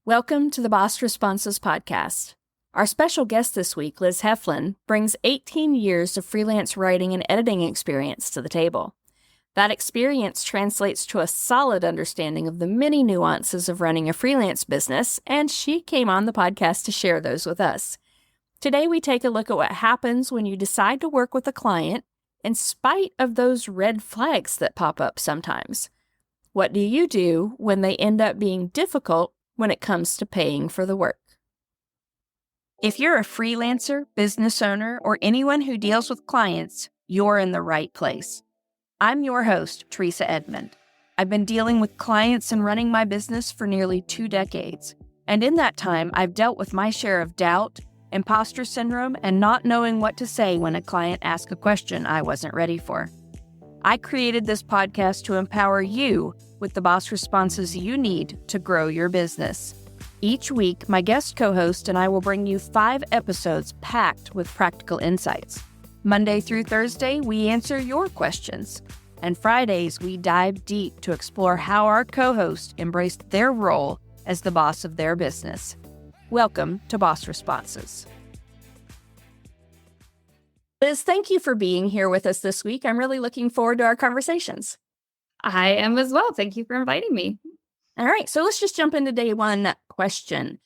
Welcome to the Boss Responses podcast. Our special guest this week, Liz Heflin, brings 18 years of freelance writing and editing experience to the table. That experience translates to a solid understanding of the many nuances of running a freelance business, and she came on the podcast to share those with us. Today, we take a look at what happens when you decide to work with a client in spite of those red flags that pop up sometimes. What do you do when they end up being difficult when it comes to paying for the work? If you're a freelancer, business owner, or anyone who deals with clients, you're in the right place. I'm your host, Treasa Edmond. I've been dealing with clients and running my business for nearly 2 decades. And in that time, I've dealt with my share of doubt, imposter syndrome, and not knowing what to say when a client asks a question I wasn't ready for. I created this podcast to empower you with the boss responses you need to grow your business. Each week, my guest co-host and I will bring you 5 episodes packed with practical insights. Monday through Thursday, we answer your questions. And Fridays, we dive deep to explore how our co-hosts embraced their role as the boss of their business. Welcome to Boss Responses. Liz, thank you for being here with us this week. I'm really looking forward to our conversations. I am as well. Thank you for inviting me. All right, so let's just jump into day one question.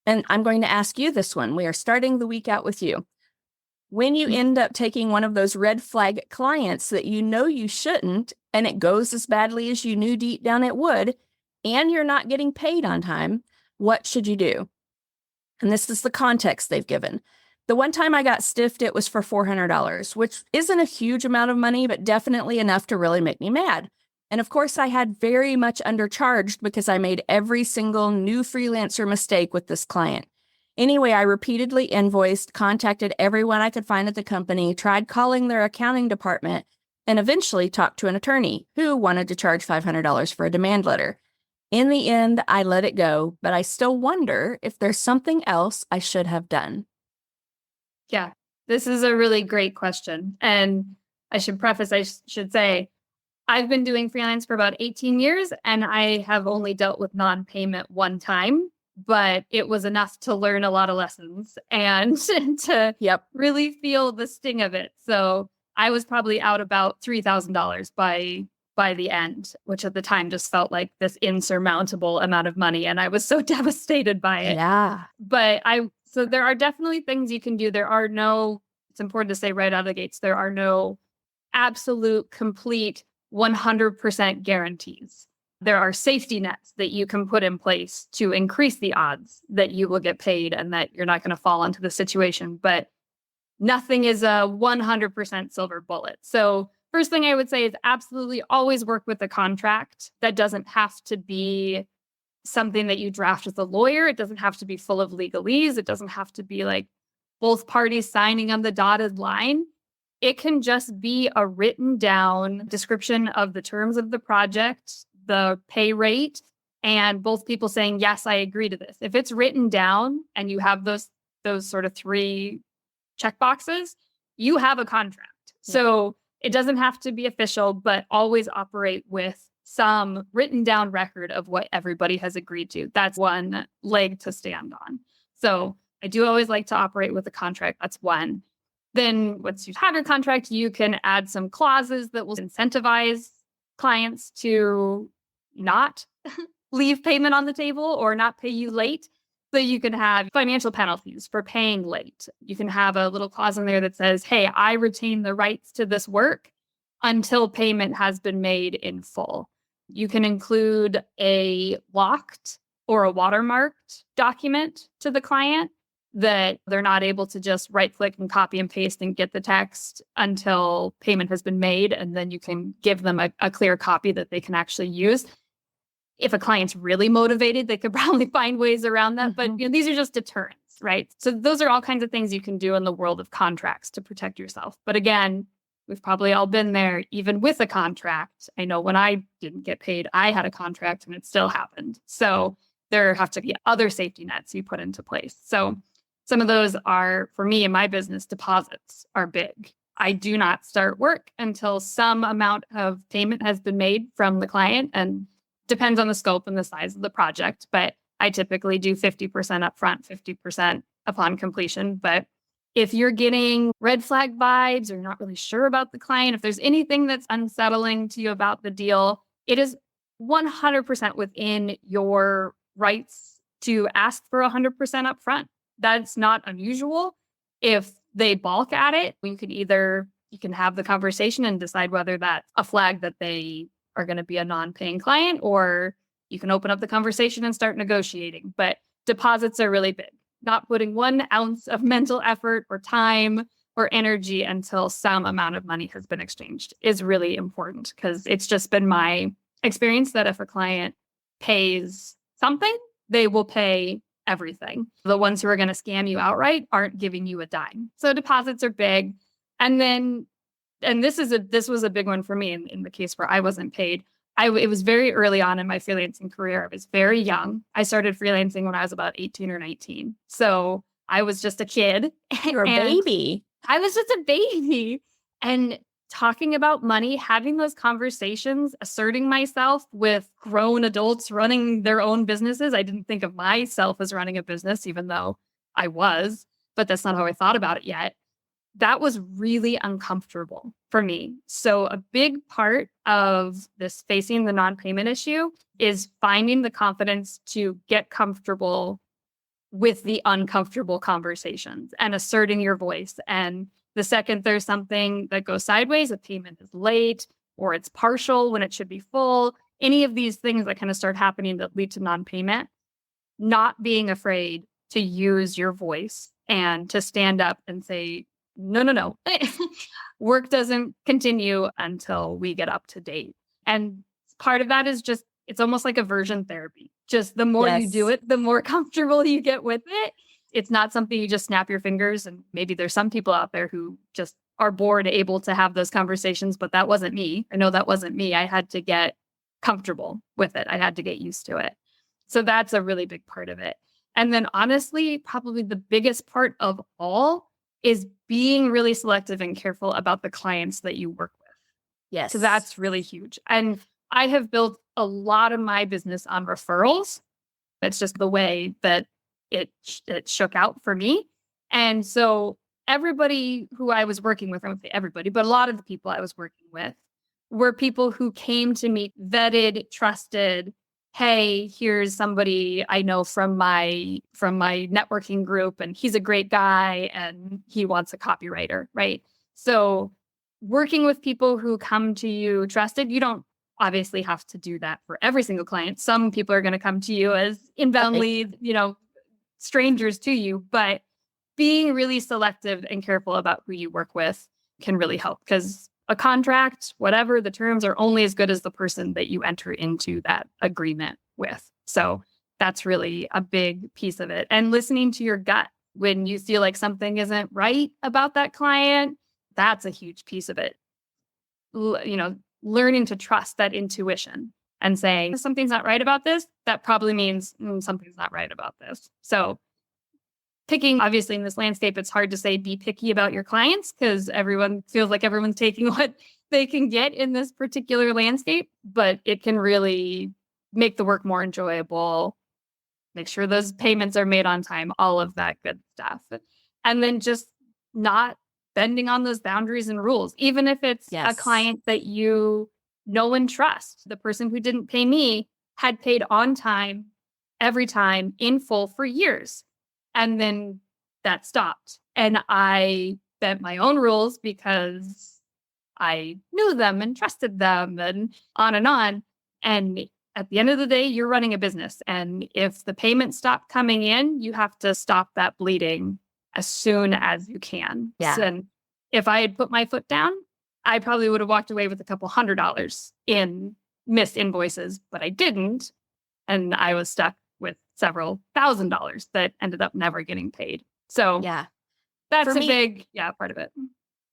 And I'm going to ask you this one. We are starting the week out with you. When you end up taking one of those red flag clients that you know you shouldn't, and it goes as badly as you knew deep down it would, and you're not getting paid on time, what should you do? And this is the context they've given. The one time I got stiffed, it was for $400, which isn't a huge amount of money, but definitely enough to really make me mad. And of course, I had very much undercharged because I made every single new freelancer mistake with this client. Anyway, I repeatedly invoiced, contacted everyone I could find at the company, tried calling their accounting department, and eventually talked to an attorney who wanted to charge $500 for a demand letter. In the end, I let it go, but I still wonder if there's something else I should have done. Yeah, this is a really great question. And I should preface, I should say, I've been doing freelance for about 18 years, and I have only dealt with non-payment one time, but it was enough to learn a lot of lessons and to really feel the sting of it. So I was probably out about $3,000 by the end, which at the time just felt like this insurmountable amount of money. And I was so devastated by it. Yeah. So there are definitely things you can do. It's important to say right out of the gates, there are no absolute, complete, 100% guarantees. There are safety nets that you can put in place to increase the odds that you will get paid and that you're not going to fall into the situation. But nothing is a 100% silver bullet. So first thing I would say is absolutely always work with a contract. That doesn't have to be something that you draft with a lawyer. It doesn't have to be full of legalese. It doesn't have to be like both parties signing on the dotted line. It can just be a written down description of the terms of the project, the pay rate, and both people saying, yes, I agree to this. If it's written down and you have those sort of 3 checkboxes, you have a contract. Yeah. So it doesn't have to be official, but always operate with some written down record of what everybody has agreed to. That's one leg to stand on. So I do always like to operate with a contract. That's one. Then once you've had your contract, you can add some clauses that will incentivize clients to not leave payment on the table or not pay you late. So you can have financial penalties for paying late. You can have a little clause in there that says, hey, I retain the rights to this work until payment has been made in full. You can include a locked or a watermarked document to the client that they're not able to just right click and copy and paste and get the text until payment has been made. And then you can give them a clear copy that they can actually use. If a client's really motivated, they could probably find ways around that. But these are just deterrents, right? So those are all kinds of things you can do in the world of contracts to protect yourself. But again, we've probably all been there, even with a contract. I know when I didn't get paid, I had a contract and it still happened. So there have to be other safety nets you put into place. So some of those are, for me in my business, deposits are big. I do not start work until some amount of payment has been made from the client, and depends on the scope and the size of the project. But I typically do 50% upfront, 50% upon completion. But if you're getting red flag vibes or you're not really sure about the client, if there's anything that's unsettling to you about the deal, it is 100% within your rights to ask for 100% upfront. That's not unusual. If they balk at it, you can have the conversation and decide whether that's a flag that they are going to be a non-paying client, or you can open up the conversation and start negotiating. But deposits are really big. Not putting 1 ounce of mental effort or time or energy until some amount of money has been exchanged is really important, because it's just been my experience that if a client pays something, they will pay everything. The ones who are going to scam you outright aren't giving you a dime. So deposits are big. And this was a big one for me in the case where I wasn't paid. It was very early on in my freelancing career. I was very young. I started freelancing when I was about 18 or 19. So I was just a kid. You're a baby. I was just a baby. And talking about money, having those conversations, asserting myself with grown adults running their own businesses. I didn't think of myself as running a business, even though I was, but that's not how I thought about it yet. That was really uncomfortable for me. So a big part of this facing the non-payment issue is finding the confidence to get comfortable with the uncomfortable conversations and asserting your voice. And the second there's something that goes sideways, a payment is late or it's partial when it should be full, any of these things that kind of start happening that lead to non-payment, not being afraid to use your voice and to stand up and say, no. Work doesn't continue until we get up to date. And part of that is just, it's almost like aversion therapy. Just the more you do it, the more comfortable you get with it. It's not something you just snap your fingers. And maybe there's some people out there who just are bored, able to have those conversations, but that wasn't me. I know that wasn't me. I had to get comfortable with it. I had to get used to it. So that's a really big part of it. And then honestly, probably the biggest part of all is being really selective and careful about the clients that you work with. Yes. So that's really huge. And I have built a lot of my business on referrals. It's just the way that it shook out for me. And so everybody who I was working with, I won't say everybody, but a lot of the people I was working with were people who came to me vetted, trusted. Hey, here's somebody I know from my networking group, and he's a great guy and he wants a copywriter, right? So working with people who come to you trusted, you don't obviously have to do that for every single client. Some people are going to come to you as inboundly, strangers to you, but being really selective and careful about who you work with can really help, because a contract, whatever the terms, are only as good as the person that you enter into that agreement with. So that's really a big piece of it. And listening to your gut when you feel like something isn't right about that client, that's a huge piece of it. Learning to trust that intuition and saying, something's not right about this, that probably means something's not right about this. So picking, obviously in this landscape, it's hard to say be picky about your clients because everyone feels like everyone's taking what they can get in this particular landscape, but it can really make the work more enjoyable, make sure those payments are made on time, all of that good stuff. And then just not bending on those boundaries and rules, even if it's a client that you know and trust. The person who didn't pay me had paid on time, every time, in full for years. And then that stopped. And I bent my own rules because I knew them and trusted them and on and on. And at the end of the day, you're running a business. And if the payments stop coming in, you have to stop that bleeding as soon as you can. Yeah. And if I had put my foot down, I probably would have walked away with a couple $100 in missed invoices, but I didn't. And I was stuck with several $1,000s that ended up never getting paid. So that's big part of it.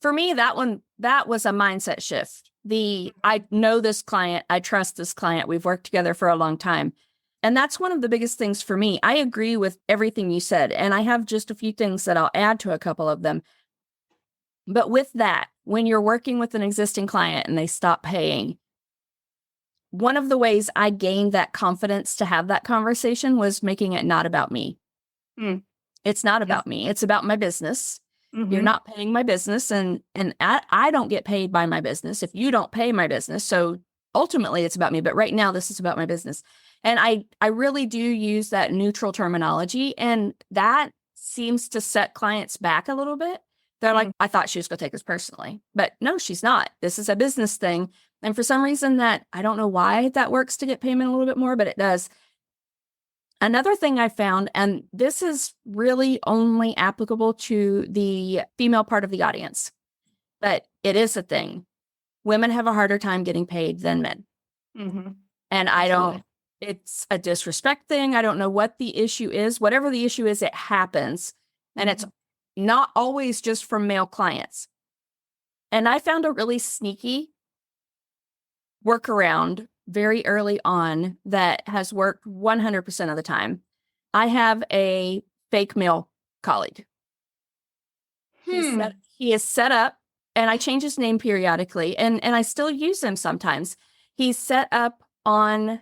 For me, that was a mindset shift. I know this client, I trust this client, we've worked together for a long time. And that's one of the biggest things for me. I agree with everything you said, and I have just a few things that I'll add to a couple of them. But with that, when you're working with an existing client and they stop paying, one of the ways I gained that confidence to have that conversation was making it not about me. Mm. It's not Yes. about me. It's about my business. Mm-hmm. You're not paying my business, and I don't get paid by my business if you don't pay my business. So ultimately it's about me, but right now this is about my business. And I really do use that neutral terminology, and that seems to set clients back a little bit. They're like, I thought she was going to take this personally, but no, she's not. This is a business thing. And for some reason that I don't know why that works to get payment a little bit more, but it does. Another thing I found, and this is really only applicable to the female part of the audience, but it is a thing. Women have a harder time getting paid than men. Mm-hmm. And I don't, it's a disrespect thing. I don't know what the issue is. Whatever the issue is, it happens. And it's not always just from male clients. And I found a really sneaky workaround very early on that has worked 100% of the time. I have a fake male colleague. He is set up, and I change his name periodically, and I still use him sometimes. He's set up on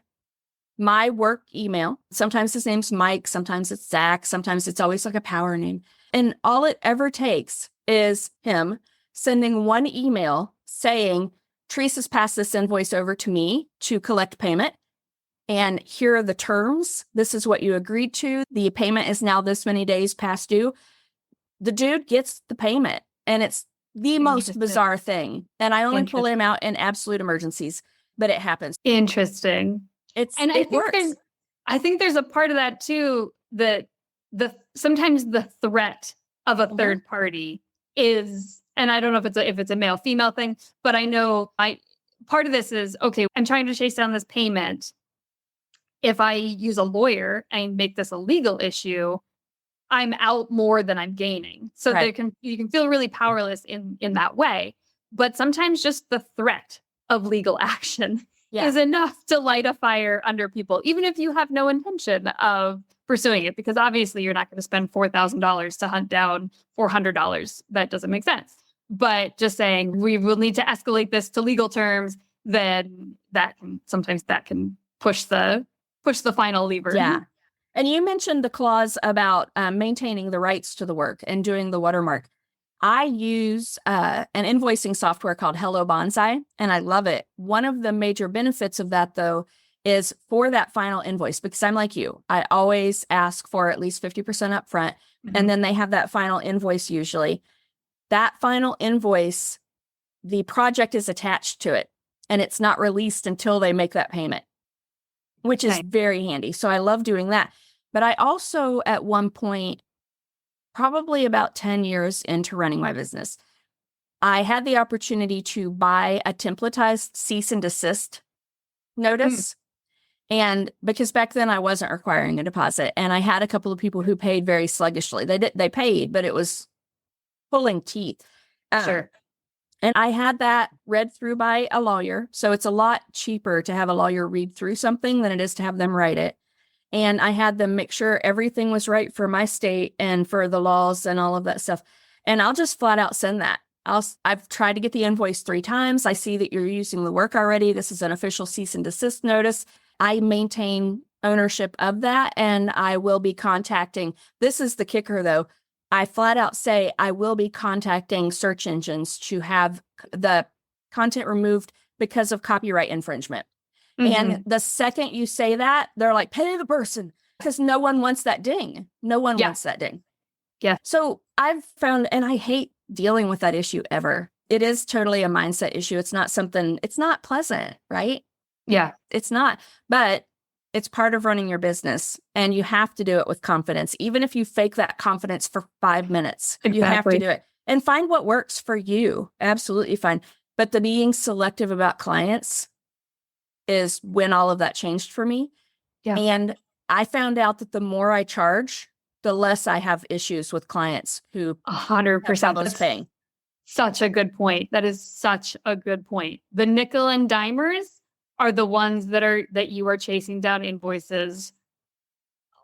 my work email. Sometimes his name's Mike, sometimes it's Zach, sometimes it's always like a power name. And all it ever takes is him sending one email saying, Treasa's passed this invoice over to me to collect payment. And here are the terms. This is what you agreed to. The payment is now this many days past due. The dude gets the payment, and it's the most bizarre thing. And I only pull him out in absolute emergencies, but it happens. Interesting. It works. I think there's a part of that too, that sometimes the threat of a third party is, and I don't know if it's a male female thing, but I know part of this is, okay, I'm trying to chase down this payment. If I use a lawyer and make this a legal issue, I'm out more than I'm gaining. So you can feel really powerless in that way. But sometimes just the threat of legal action is enough to light a fire under people, even if you have no intention of pursuing it, because obviously you're not going to spend $4,000 to hunt down $400. That doesn't make sense. But just saying we will need to escalate this to legal terms, then that can push the final lever. Yeah. And you mentioned the clause about maintaining the rights to the work and doing the watermark. I use an invoicing software called Hello Bonsai, and I love it. One of the major benefits of that, though, is for that final invoice, because I'm like you. I always ask for at least 50% up front, and then they have that final invoice usually. That final invoice, the project is attached to it, and it's not released until they make that payment, which is very handy. So I love doing that. But I also, at one point, probably about 10 years into running my business, I had the opportunity to buy a templatized cease and desist notice. And because back then I wasn't requiring a deposit, and I had a couple of people who paid very sluggishly. They paid, but it was pulling teeth. Sure. And I had that read through by a lawyer. So it's a lot cheaper to have a lawyer read through something than it is to have them write it. And I had them make sure everything was right for my state and for the laws and all of that stuff. And I'll just flat out send that. I've tried to get the invoice 3 times. I see that you're using the work already. This is an official cease and desist notice. I maintain ownership of that, and I will be contacting. This is the kicker, though. I flat out say I will be contacting search engines to have the content removed because of copyright infringement. And the second you say that, they're like, pay the person, because no one wants that ding. No one wants that ding. Yeah. So I've found, and I hate dealing with that issue ever. It is totally a mindset issue. It's not pleasant, right? Yeah. It's not, but it's part of running your business, and you have to do it with confidence. Even if you fake that confidence for 5 minutes, you have to do it and find what works for you. Absolutely fine. But the being selective about clients is when all of that changed for me. Yeah. And I found out that the more I charge, the less I have issues with clients who 100% was paying. Such a good point. That is such a good point. The nickel and dimers are the ones that you are chasing down invoices.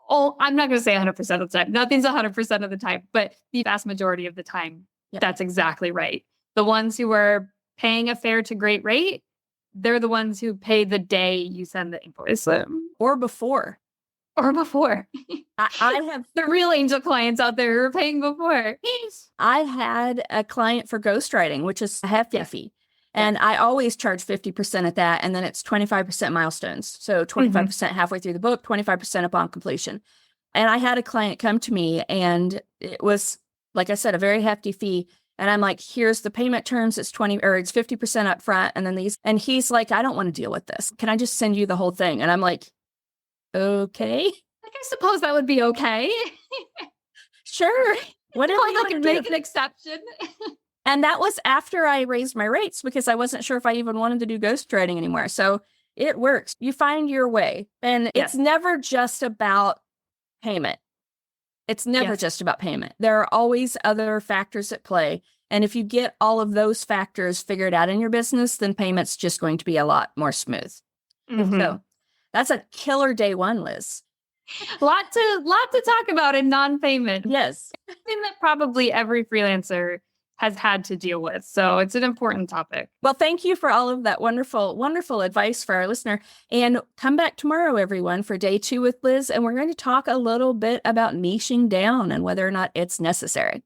Oh, I'm not going to say 100% of the time. Nothing's 100% of the time, but the vast majority of the time, that's exactly right. The ones who are paying a fair to great rate, they're the ones who pay the day you send the invoice. Or before. Or before. I have the real angel clients out there who are paying before. I had a client for ghostwriting, which is a hefty fee. And I always charge 50% at that. And then it's 25% milestones. So 25% halfway through the book, 25% upon completion. And I had a client come to me and it was, like I said, a very hefty fee. And I'm like, here's the payment terms. It's 50% up front. And then these, and he's like, I don't want to deal with this. Can I just send you the whole thing? And I'm like, okay. Like, I suppose that would be okay. Sure. Whatever I can make an exception. And that was after I raised my rates because I wasn't sure if I even wanted to do ghostwriting anymore. So it works. You find your way. And it's never just about payment. It's never just about payment. There are always other factors at play. And if you get all of those factors figured out in your business, then payment's just going to be a lot more smooth. So that's a killer day one, Liz. Lot to talk about in non-payment. Yes. I think that probably every freelancer has had to deal with. So it's an important topic. Well, thank you for all of that wonderful, wonderful advice for our listener. And come back tomorrow, everyone, for day 2 with Liz. And we're going to talk a little bit about niching down and whether or not it's necessary.